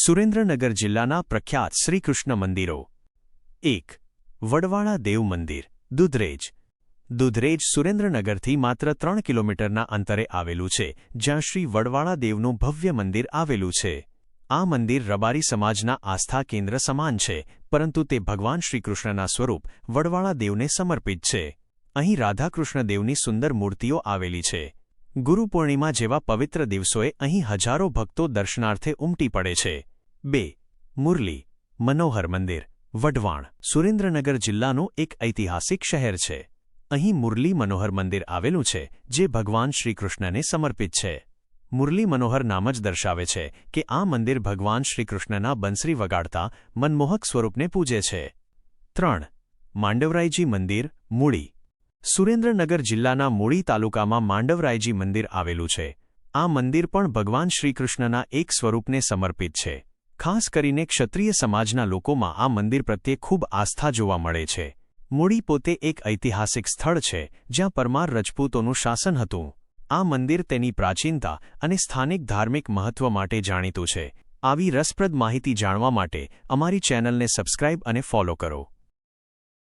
સુરેન્દ્રનગર જિલ્લાના પ્રખ્યાત શ્રીકૃષ્ણ મંદિરો 1. વડવાળા દેવ મંદિર દુધરેજ દુધરેજ સુરેન્દ્રનગરથી માત્ર 3 કિલોમીટરના અંતરે આવેલું છે, જ્યાં શ્રી વડવાળા દેવનું ભવ્ય મંદિર આવેલું છે. આ મંદિર રબારી સમાજના આસ્થા કેન્દ્ર સમાન છે, પરંતુ તે ભગવાન શ્રીકૃષ્ણના સ્વરૂપ વડવાળા દેવને સમર્પિત છે. અહીં રાધાકૃષ્ણ દેવની સુંદર મૂર્તિઓ આવેલી છે. ગુરુપૂર્ણિમા જેવા પવિત્ર દિવસોએ અહીં હજારો ભક્તો દર્શનાર્થે ઉમટી પડે છે. 2. મુરલી મનોહર મંદિર વઢવાણ સુરેન્દ્રનગર જિલ્લાનું એક ઐતિહાસિક શહેર છે. અહીં મુરલી મનોહર મંદિર આવેલું છે, જે ભગવાન શ્રીકૃષ્ણને સમર્પિત છે. મુરલી મનોહર નામ જ દર્શાવે છે કે આ મંદિર ભગવાન શ્રીકૃષ્ણના બંસરી વગાડતા મનમોહક સ્વરૂપને પૂજે છે. 3. માંડવરાયજી મંદિર મૂળી સુરેન્દ્રનગર જિલ્લાના મૂળી તાલુકામાં માંડવરાયજી મંદિર આવેલું છે. આ મંદિર પણ ભગવાન શ્રીકૃષ્ણના એક સ્વરૂપને સમર્પિત છે. ખાસ કરીને ક્ષત્રિય સમાજના લોકોમાં આ મંદિર પ્રત્યે ખૂબ આસ્થા જોવા મળે છે. મૂળી પોતે એક ઐતિહાસિક સ્થળ છે, જ્યાં પરમાર રજપૂતોનું શાસન હતું. આ મંદિર તેની પ્રાચીનતા અને સ્થાનિક ધાર્મિક મહત્વ માટે જાણીતું છે. આવી રસપ્રદ માહિતી જાણવા માટે અમારી ચેનલને સબસ્ક્રાઇબ અને ફોલો કરો.